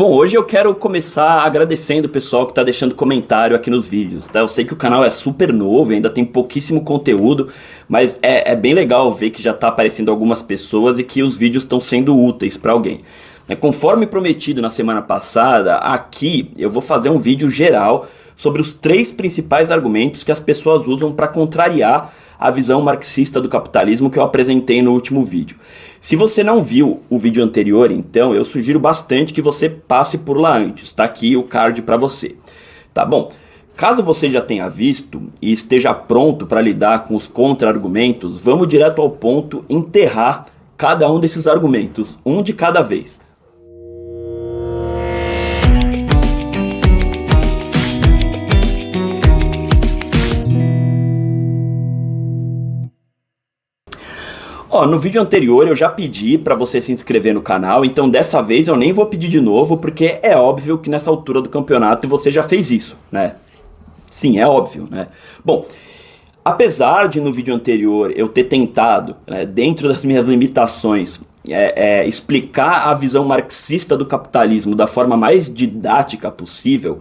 Bom, hoje eu quero começar agradecendo o pessoal que está deixando comentário aqui nos vídeos, tá? Eu sei que o canal é super novo, ainda tem pouquíssimo conteúdo, mas é bem legal ver que já está aparecendo algumas pessoas e que os vídeos estão sendo úteis para alguém. Conforme prometido na semana passada, aqui eu vou fazer um vídeo geral sobre os 3 principais argumentos que as pessoas usam para contrariar a visão marxista do capitalismo que eu apresentei no último vídeo. Se você não viu o vídeo anterior, então eu sugiro bastante que você passe por lá antes. Tá aqui o card para você. Tá bom? Caso você já tenha visto e esteja pronto para lidar com os contra-argumentos, vamos direto ao ponto, enterrar cada um desses argumentos, um de cada vez. No vídeo anterior eu já pedi para você se inscrever no canal, então dessa vez eu nem vou pedir de novo, porque é óbvio que nessa altura do campeonato você já fez isso, né? Sim, é óbvio, né? Bom, apesar de no vídeo anterior eu ter tentado, né, dentro das minhas limitações, explicar a visão marxista do capitalismo da forma mais didática possível,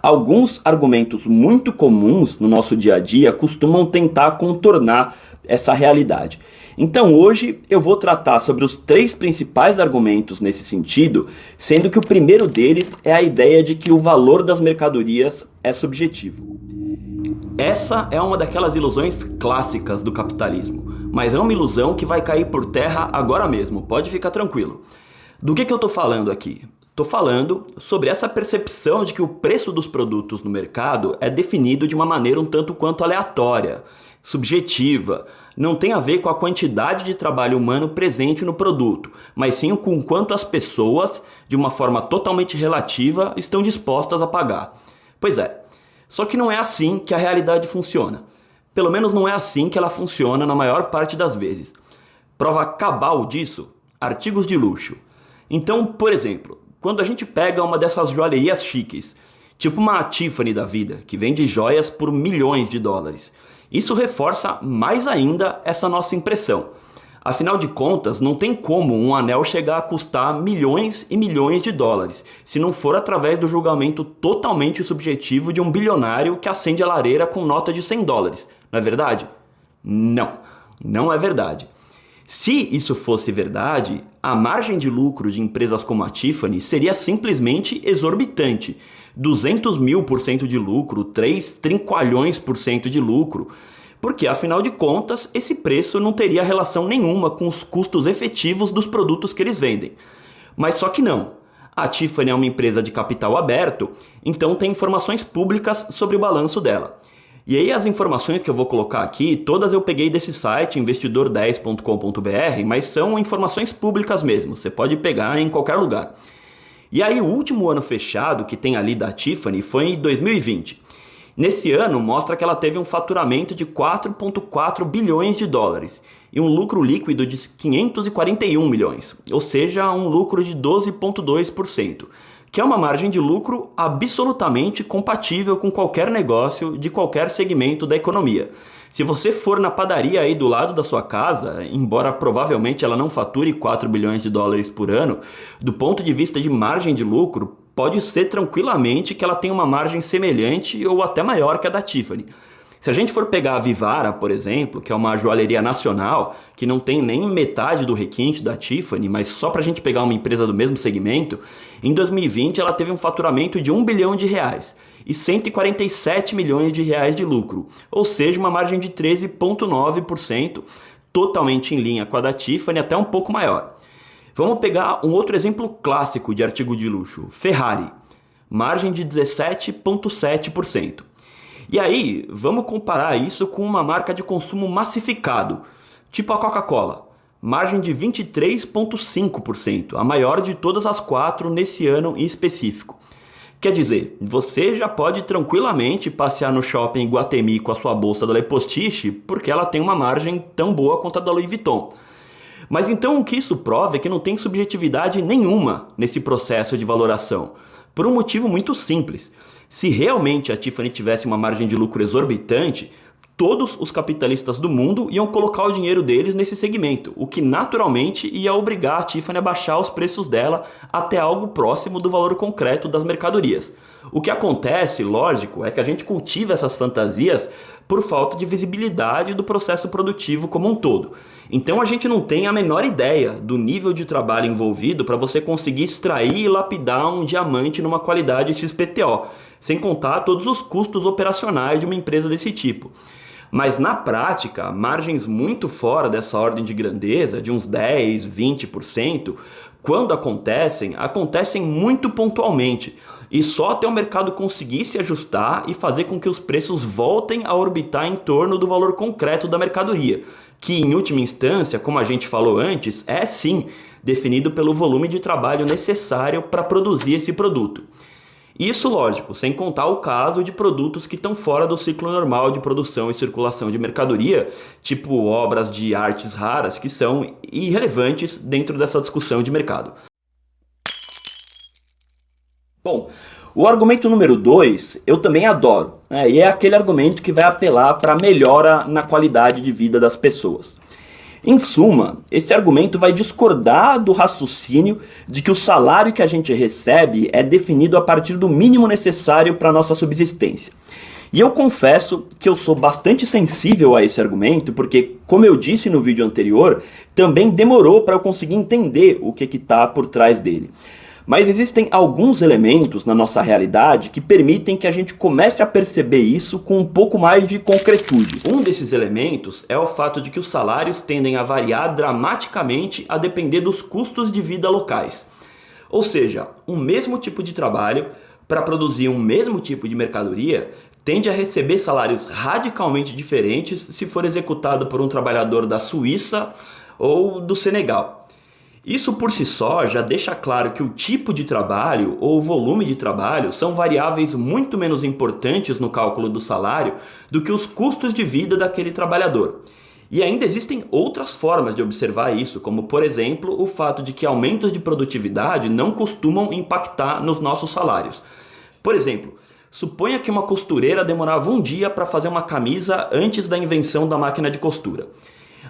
alguns argumentos muito comuns no nosso dia a dia costumam tentar contornar essa realidade. Então hoje eu vou tratar sobre os 3 principais argumentos nesse sentido, sendo que o primeiro deles é a ideia de que o valor das mercadorias é subjetivo. Essa é uma daquelas ilusões clássicas do capitalismo, mas é uma ilusão que vai cair por terra agora mesmo, pode ficar tranquilo. Do que eu estou falando aqui? Estou falando sobre essa percepção de que o preço dos produtos no mercado é definido de uma maneira um tanto quanto aleatória, subjetiva, não tem a ver com a quantidade de trabalho humano presente no produto, mas sim com quanto as pessoas, de uma forma totalmente relativa, estão dispostas a pagar. Pois é, só que não é assim que a realidade funciona. Pelo menos não é assim que ela funciona na maior parte das vezes. Prova cabal disso? Artigos de luxo. Então, por exemplo, quando a gente pega uma dessas joalherias chiques, tipo uma Tiffany da vida, que vende joias por milhões de dólares, isso reforça mais ainda essa nossa impressão. Afinal de contas, não tem como um anel chegar a custar milhões e milhões de dólares, se não for através do julgamento totalmente subjetivo de um bilionário que acende a lareira com nota de 100 dólares. Não é verdade? Não, não é verdade. Se isso fosse verdade, a margem de lucro de empresas como a Tiffany seria simplesmente exorbitante. 200.000% de lucro, 3 trinqualhões% de lucro. Porque, afinal de contas, esse preço não teria relação nenhuma com os custos efetivos dos produtos que eles vendem. Mas só que não. A Tiffany é uma empresa de capital aberto, então tem informações públicas sobre o balanço dela. E aí as informações que eu vou colocar aqui, todas eu peguei desse site investidor10.com.br, mas são informações públicas mesmo, você pode pegar em qualquer lugar. E aí o último ano fechado que tem ali da Tiffany foi em 2020. Nesse ano mostra que ela teve um faturamento de 4,4 bilhões de dólares e um lucro líquido de 541 milhões, ou seja, um lucro de 12,2%. Que é uma margem de lucro absolutamente compatível com qualquer negócio de qualquer segmento da economia. Se você for na padaria aí do lado da sua casa, embora provavelmente ela não fature 4 bilhões de dólares por ano, do ponto de vista de margem de lucro, pode ser tranquilamente que ela tenha uma margem semelhante ou até maior que a da Tiffany. Se a gente for pegar a Vivara, por exemplo, que é uma joalheria nacional, que não tem nem metade do requinte da Tiffany, mas só para a gente pegar uma empresa do mesmo segmento, em 2020 ela teve um faturamento de 1 bilhão de reais e 147 milhões de reais de lucro, ou seja, uma margem de 13,9%, totalmente em linha com a da Tiffany, até um pouco maior. Vamos pegar um outro exemplo clássico de artigo de luxo, Ferrari, margem de 17,7%. E aí, vamos comparar isso com uma marca de consumo massificado, tipo a Coca-Cola, margem de 23,5%, a maior de todas as 4 nesse ano em específico. Quer dizer, você já pode tranquilamente passear no shopping Iguatemi com a sua bolsa da Le Postiche, porque ela tem uma margem tão boa quanto a da Louis Vuitton. Mas então o que isso prova é que não tem subjetividade nenhuma nesse processo de valoração, por um motivo muito simples. Se realmente a Tiffany tivesse uma margem de lucro exorbitante, todos os capitalistas do mundo iam colocar o dinheiro deles nesse segmento, o que naturalmente ia obrigar a Tiffany a baixar os preços dela até algo próximo do valor concreto das mercadorias. O que acontece, lógico, é que a gente cultiva essas fantasias por falta de visibilidade do processo produtivo como um todo. Então a gente não tem a menor ideia do nível de trabalho envolvido para você conseguir extrair e lapidar um diamante numa qualidade XPTO, sem contar todos os custos operacionais de uma empresa desse tipo. Mas na prática, margens muito fora dessa ordem de grandeza, de uns 10, 20%, quando acontecem muito pontualmente. E só até o mercado conseguir se ajustar e fazer com que os preços voltem a orbitar em torno do valor concreto da mercadoria, que em última instância, como a gente falou antes, é sim definido pelo volume de trabalho necessário para produzir esse produto. Isso, lógico, sem contar o caso de produtos que estão fora do ciclo normal de produção e circulação de mercadoria, tipo obras de artes raras que são irrelevantes dentro dessa discussão de mercado. Bom, o argumento número 2 eu também adoro, né? E é aquele argumento que vai apelar para a melhora na qualidade de vida das pessoas. Em suma, esse argumento vai discordar do raciocínio de que o salário que a gente recebe é definido a partir do mínimo necessário para a nossa subsistência. E eu confesso que eu sou bastante sensível a esse argumento, porque, como eu disse no vídeo anterior, também demorou para eu conseguir entender o que está por trás dele. Mas existem alguns elementos na nossa realidade que permitem que a gente comece a perceber isso com um pouco mais de concretude. Um desses elementos é o fato de que os salários tendem a variar dramaticamente a depender dos custos de vida locais. Ou seja, um mesmo tipo de trabalho para produzir um mesmo tipo de mercadoria tende a receber salários radicalmente diferentes se for executado por um trabalhador da Suíça ou do Senegal. Isso por si só já deixa claro que o tipo de trabalho ou o volume de trabalho são variáveis muito menos importantes no cálculo do salário do que os custos de vida daquele trabalhador. E ainda existem outras formas de observar isso, como por exemplo o fato de que aumentos de produtividade não costumam impactar nos nossos salários. Por exemplo, suponha que uma costureira demorava um dia para fazer uma camisa antes da invenção da máquina de costura.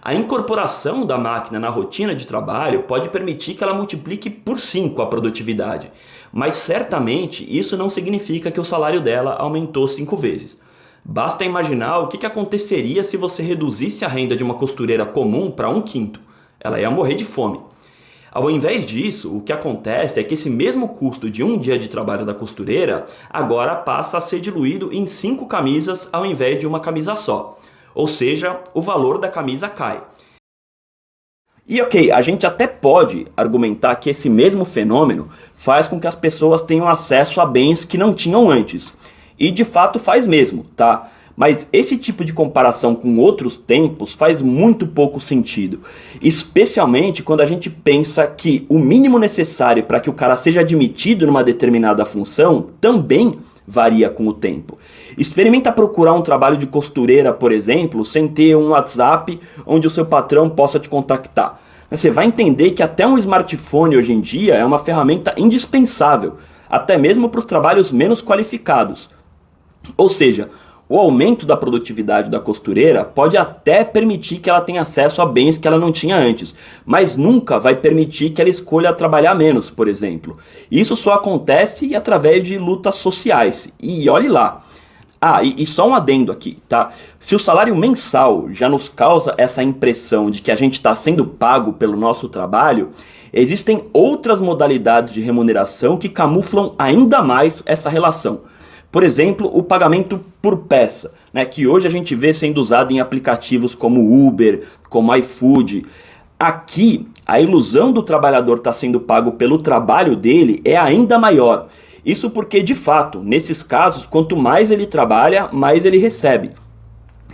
A incorporação da máquina na rotina de trabalho pode permitir que ela multiplique por 5 a produtividade, mas certamente isso não significa que o salário dela aumentou 5 vezes. Basta imaginar o que aconteceria se você reduzisse a renda de uma costureira comum para 1/5. Ela ia morrer de fome. Ao invés disso, o que acontece é que esse mesmo custo de um dia de trabalho da costureira agora passa a ser diluído em 5 camisas ao invés de uma camisa só. Ou seja, o valor da camisa cai. E ok, a gente até pode argumentar que esse mesmo fenômeno faz com que as pessoas tenham acesso a bens que não tinham antes. E de fato faz mesmo, tá? Mas esse tipo de comparação com outros tempos faz muito pouco sentido. Especialmente quando a gente pensa que o mínimo necessário para que o cara seja admitido numa determinada função também varia com o tempo. Experimenta procurar um trabalho de costureira, por exemplo, sem ter um WhatsApp onde o seu patrão possa te contactar. Você vai entender que até um smartphone hoje em dia é uma ferramenta indispensável, até mesmo para os trabalhos menos qualificados. Ou seja, o aumento da produtividade da costureira pode até permitir que ela tenha acesso a bens que ela não tinha antes, mas nunca vai permitir que ela escolha trabalhar menos, por exemplo. Isso só acontece através de lutas sociais. E olhe lá. E só um adendo aqui, tá? Se o salário mensal já nos causa essa impressão de que a gente está sendo pago pelo nosso trabalho, existem outras modalidades de remuneração que camuflam ainda mais essa relação. Por exemplo, o pagamento por peça, né, que hoje a gente vê sendo usado em aplicativos como Uber, como iFood. Aqui, a ilusão do trabalhador estar sendo pago pelo trabalho dele é ainda maior. Isso porque, de fato, nesses casos, quanto mais ele trabalha, mais ele recebe.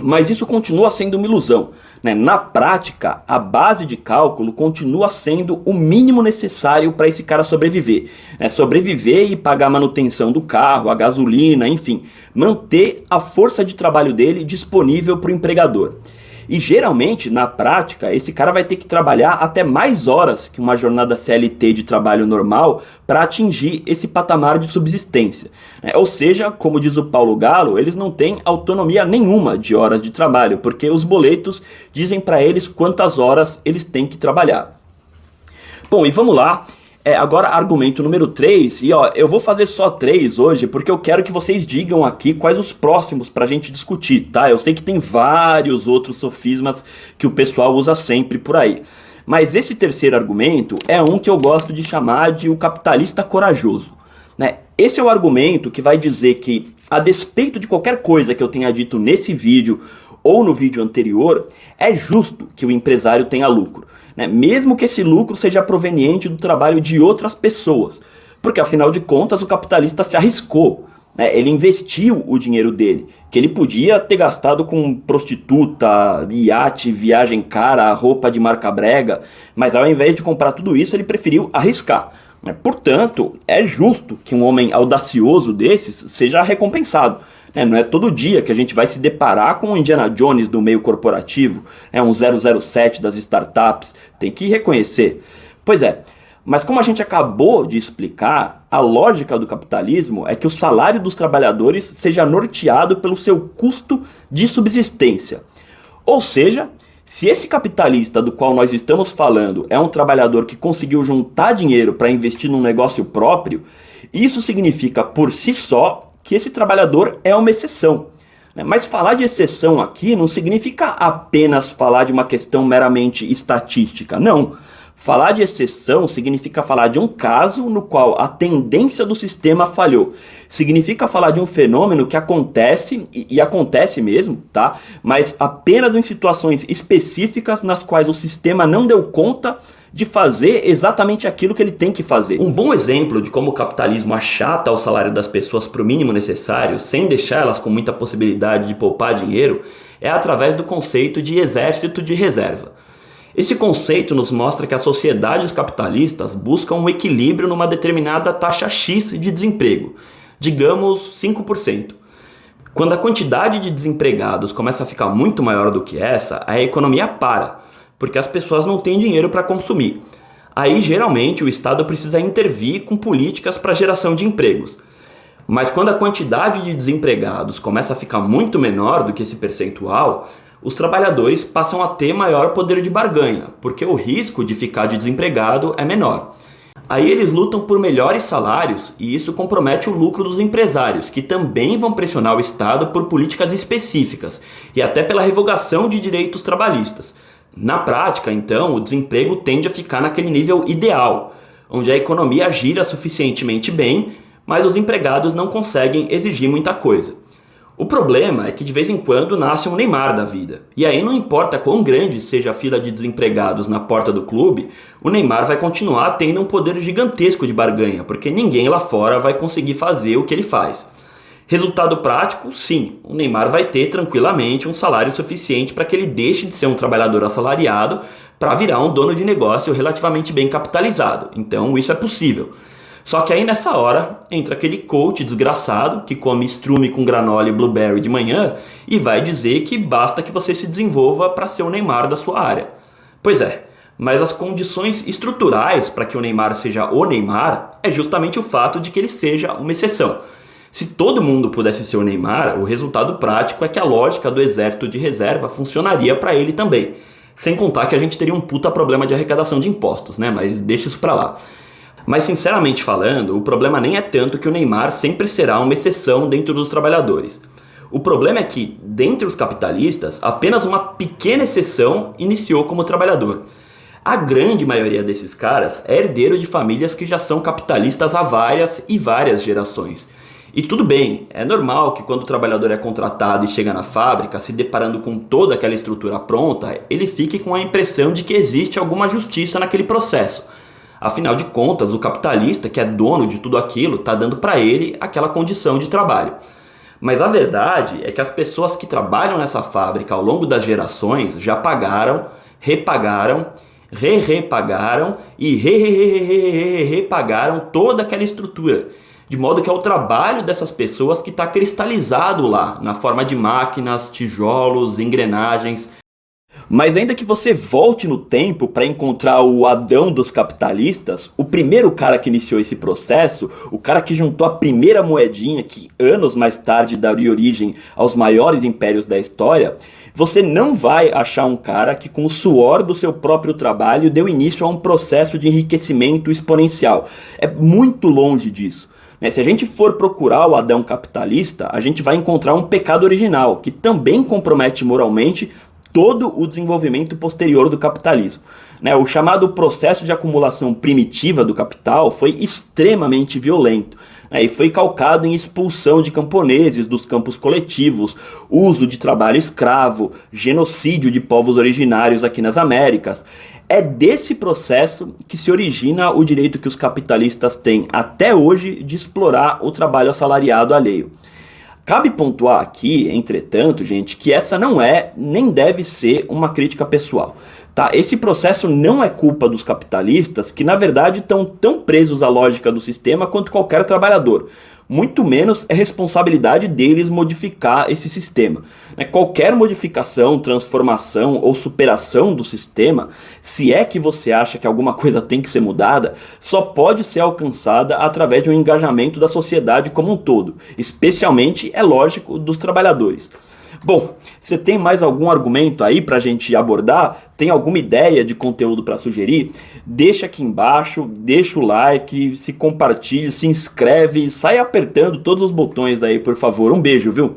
Mas isso continua sendo uma ilusão, né? Na prática, a base de cálculo continua sendo o mínimo necessário para esse cara sobreviver. Sobreviver e pagar a manutenção do carro, a gasolina, enfim, manter a força de trabalho dele disponível para o empregador. E geralmente, na prática, esse cara vai ter que trabalhar até mais horas que uma jornada CLT de trabalho normal para atingir esse patamar de subsistência. Ou seja, como diz o Paulo Galo, eles não têm autonomia nenhuma de horas de trabalho, porque os boletos dizem para eles quantas horas eles têm que trabalhar. Bom, e vamos lá. Agora argumento número 3, e eu vou fazer só 3 hoje, porque eu quero que vocês digam aqui quais os próximos pra gente discutir, tá? Eu sei que tem vários outros sofismas que o pessoal usa sempre por aí. Mas esse terceiro argumento é um que eu gosto de chamar de o capitalista corajoso, né? Esse é o argumento que vai dizer que, a despeito de qualquer coisa que eu tenha dito nesse vídeo ou no vídeo anterior, é justo que o empresário tenha lucro, né? Mesmo que esse lucro seja proveniente do trabalho de outras pessoas, porque afinal de contas o capitalista se arriscou, né? Ele investiu o dinheiro dele, que ele podia ter gastado com prostituta, iate, viagem cara, roupa de marca brega, mas ao invés de comprar tudo isso ele preferiu arriscar, né? Portanto, é justo que um homem audacioso desses seja recompensado. Não é todo dia que a gente vai se deparar com o Indiana Jones do meio corporativo, um 007 das startups, tem que reconhecer. Pois é, mas como a gente acabou de explicar, a lógica do capitalismo é que o salário dos trabalhadores seja norteado pelo seu custo de subsistência. Ou seja, se esse capitalista do qual nós estamos falando é um trabalhador que conseguiu juntar dinheiro para investir num negócio próprio, isso significa por si só que esse trabalhador é uma exceção. Mas falar de exceção aqui não significa apenas falar de uma questão meramente estatística, não. Falar de exceção significa falar de um caso no qual a tendência do sistema falhou. Significa falar de um fenômeno que acontece, e acontece mesmo, tá? Mas apenas em situações específicas nas quais o sistema não deu conta de fazer exatamente aquilo que ele tem que fazer. Um bom exemplo de como o capitalismo achata o salário das pessoas para o mínimo necessário, sem deixar elas com muita possibilidade de poupar dinheiro, é através do conceito de exército de reserva. Esse conceito nos mostra que as sociedades capitalistas buscam um equilíbrio numa determinada taxa X de desemprego, digamos 5%. Quando a quantidade de desempregados começa a ficar muito maior do que essa, a economia para, porque as pessoas não têm dinheiro para consumir. Aí, geralmente, o Estado precisa intervir com políticas para geração de empregos. Mas quando a quantidade de desempregados começa a ficar muito menor do que esse percentual, os trabalhadores passam a ter maior poder de barganha, porque o risco de ficar de desempregado é menor. Aí eles lutam por melhores salários e isso compromete o lucro dos empresários, que também vão pressionar o Estado por políticas específicas e até pela revogação de direitos trabalhistas. Na prática, então, o desemprego tende a ficar naquele nível ideal, onde a economia gira suficientemente bem, mas os empregados não conseguem exigir muita coisa. O problema é que de vez em quando nasce um Neymar da vida. E aí não importa quão grande seja a fila de desempregados na porta do clube, o Neymar vai continuar tendo um poder gigantesco de barganha, porque ninguém lá fora vai conseguir fazer o que ele faz. Resultado prático, sim, o Neymar vai ter tranquilamente um salário suficiente para que ele deixe de ser um trabalhador assalariado para virar um dono de negócio relativamente bem capitalizado. Então isso é possível. Só que aí nessa hora entra aquele coach desgraçado que come estrume com granola e blueberry de manhã e vai dizer que basta que você se desenvolva para ser o Neymar da sua área. Pois é, mas as condições estruturais para que o Neymar seja o Neymar é justamente o fato de que ele seja uma exceção. Se todo mundo pudesse ser o Neymar, o resultado prático é que a lógica do exército de reserva funcionaria para ele também. Sem contar que a gente teria um puta problema de arrecadação de impostos, né? Mas deixa isso pra lá. Mas sinceramente falando, o problema nem é tanto que o Neymar sempre será uma exceção dentro dos trabalhadores. O problema é que, dentre os capitalistas, apenas uma pequena exceção iniciou como trabalhador. A grande maioria desses caras é herdeiro de famílias que já são capitalistas há várias e várias gerações. E tudo bem, é normal que quando o trabalhador é contratado e chega na fábrica, se deparando com toda aquela estrutura pronta, ele fique com a impressão de que existe alguma justiça naquele processo. Afinal de contas, o capitalista, que é dono de tudo aquilo, está dando para ele aquela condição de trabalho. Mas a verdade é que as pessoas que trabalham nessa fábrica ao longo das gerações já pagaram, repagaram, repagaram e repagaram toda aquela estrutura. De modo que é o trabalho dessas pessoas que está cristalizado lá, na forma de máquinas, tijolos, engrenagens. Mas ainda que você volte no tempo para encontrar o Adão dos capitalistas, o primeiro cara que iniciou esse processo, o cara que juntou a primeira moedinha que anos mais tarde daria origem aos maiores impérios da história, você não vai achar um cara que com o suor do seu próprio trabalho deu início a um processo de enriquecimento exponencial. É muito longe disso. Se a gente for procurar o Adão capitalista, a gente vai encontrar um pecado original, que também compromete moralmente todo o desenvolvimento posterior do capitalismo. O chamado processo de acumulação primitiva do capital foi extremamente violento, e foi calcado em expulsão de camponeses dos campos coletivos, uso de trabalho escravo, genocídio de povos originários aqui nas Américas. É desse processo que se origina o direito que os capitalistas têm até hoje de explorar o trabalho assalariado alheio. Cabe pontuar aqui, entretanto, gente, que essa não é, nem deve ser uma crítica pessoal. Tá? Esse processo não é culpa dos capitalistas, que na verdade estão tão presos à lógica do sistema quanto qualquer trabalhador. Muito menos é responsabilidade deles modificar esse sistema. Qualquer modificação, transformação ou superação do sistema, se é que você acha que alguma coisa tem que ser mudada, só pode ser alcançada através de um engajamento da sociedade como um todo, especialmente, é lógico, dos trabalhadores. Bom, você tem mais algum argumento aí pra gente abordar? Tem alguma ideia de conteúdo para sugerir? Deixa aqui embaixo, deixa o like, se compartilha, se inscreve, sai apertando todos os botões aí, por favor. Um beijo, viu?